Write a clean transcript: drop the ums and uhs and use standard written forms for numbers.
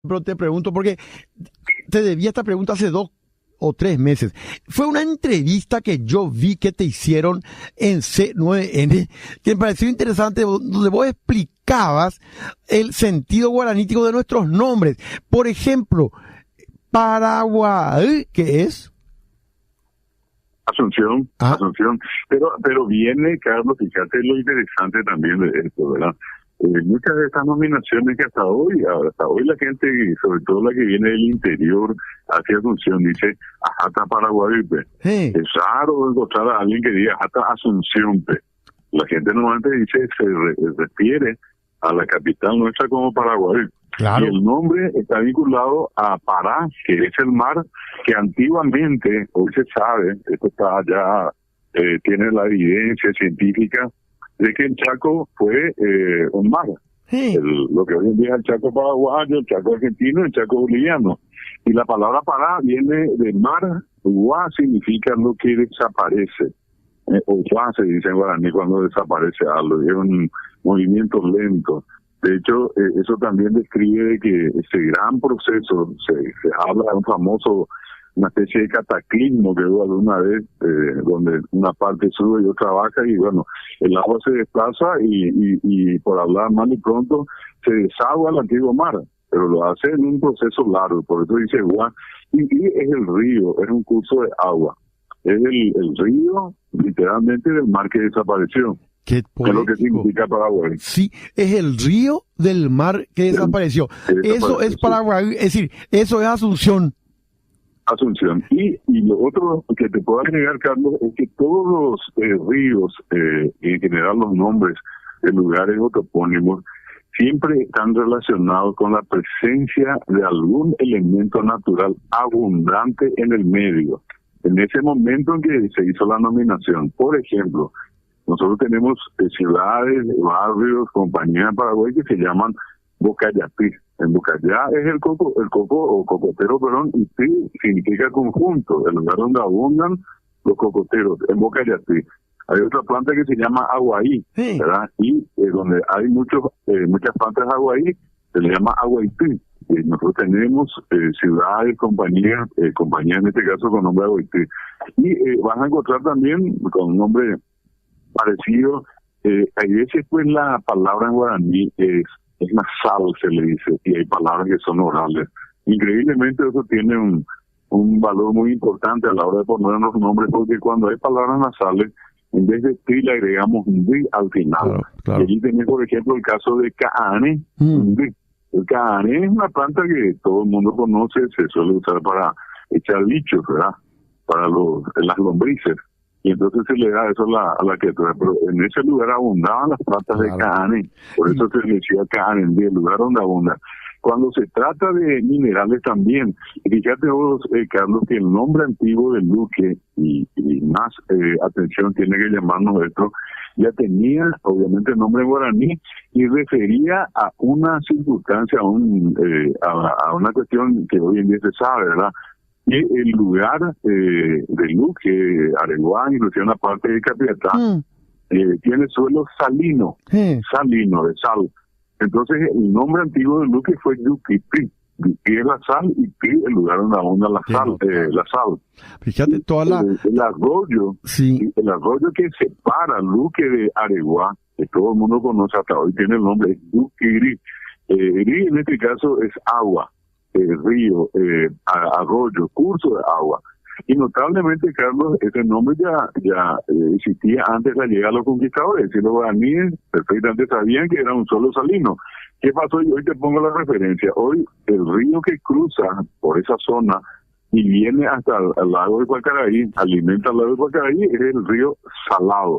Pero te pregunto, porque te debía esta pregunta hace 2 o 3 meses. Fue una entrevista que yo vi que te hicieron en C9N, que me pareció interesante, donde vos explicabas el sentido guaranítico de nuestros nombres. Por ejemplo, Paraguay, ¿qué es? Asunción, Asunción. Pero viene, Carlos, fíjate lo interesante también de esto, ¿verdad? Muchas de estas nominaciones que hasta hoy la gente, sobre todo la que viene del interior hacia Asunción, dice Ajata Paraguay. Sí. Es raro encontrar a alguien que diga Ajata Asunción. La gente normalmente dice, se refiere a la capital nuestra como Paraguay. Claro. Y el nombre está vinculado a Pará, que es el mar que antiguamente, hoy se sabe, esto está ya, tiene la evidencia científica, de que el Chaco fue un mar. Sí. Lo que hoy en día es el Chaco paraguayo, el Chaco argentino, el Chaco boliviano. Y la palabra Pará viene de mar, Uá significa lo que desaparece. Uá se dice en guaraní cuando desaparece algo, es un movimiento lento. De hecho, eso también describe de que ese gran proceso, se habla de un famoso, una especie de cataclismo que hubo alguna vez, donde una parte sube y otra baja, y bueno, el agua se desplaza y por hablar mal y pronto, se desagua el antiguo mar, pero lo hace en un proceso largo, por eso dice agua, y es el río, es un curso de agua, es el río, literalmente, del mar que desapareció. Qué es lo que significa Paraguay. Sí, es el río del mar que desapareció. Eso es Paraguay, es decir, eso es Asunción. Asunción. Y lo otro que te puedo agregar, Carlos, es que todos los ríos, en general los nombres de lugares o topónimos, siempre están relacionados con la presencia de algún elemento natural abundante en el medio. En ese momento en que se hizo la nominación, por ejemplo, nosotros tenemos ciudades, barrios, compañías en Paraguay que se llaman Bocayapí. En Bocayá es el coco o cocotero, perdón, y sí significa conjunto, el lugar donde abundan los cocoteros, en Bocayapí. Hay otra planta que se llama aguaí, sí, ¿verdad? Y donde hay muchas plantas de aguaí, se le llama aguaití. Nosotros tenemos ciudades, compañías en este caso con nombre aguaití. Y vas a encontrar también con un nombre parecido, a veces pues la palabra en guaraní es nasal, se le dice, y hay palabras que son orales. Increíblemente eso tiene un valor muy importante a la hora de poner los nombres, porque cuando hay palabras nasales, en vez de ti le agregamos un di al final. Claro, claro. Y allí tenés, por ejemplo, el caso de caane. El caane es una planta que todo el mundo conoce, se suele usar para echar bichos, ¿verdad? Para las lombrices. Y entonces se le da eso a la criatura. Pero en ese lugar abundaban las plantas de caane. Por eso se le decía caane, el lugar donde abunda. Cuando se trata de minerales también, fíjate vos, Carlos, que el nombre antiguo del Luque, y más atención tiene que llamarnos esto, ya tenía obviamente el nombre guaraní y refería a una circunstancia, a una cuestión que hoy en día se sabe, ¿verdad? Y el lugar de Luque, Areguá, inclusive una parte de Capiatá, tiene suelo salino, salino, de sal. Entonces el nombre antiguo de Luque fue Yuquipi. Yuqui es la sal y Pi el lugar donde abunda la sal. Fíjate toda la... El arroyo, sí, el arroyo que separa Luque de Areguá, que todo el mundo conoce hasta hoy, tiene el nombre, es Yuquiri. Ri en este caso es agua. Río, arroyo, curso de agua. Y notablemente, Carlos, ese nombre ya existía antes de la llegada de los conquistadores. Y los guaraníes perfectamente sabían que era un solo salino. ¿Qué pasó? Hoy te pongo la referencia. Hoy el río que cruza por esa zona y viene hasta el lago de Guacaraí, alimenta el lago de Guacaraí, es el río Salado.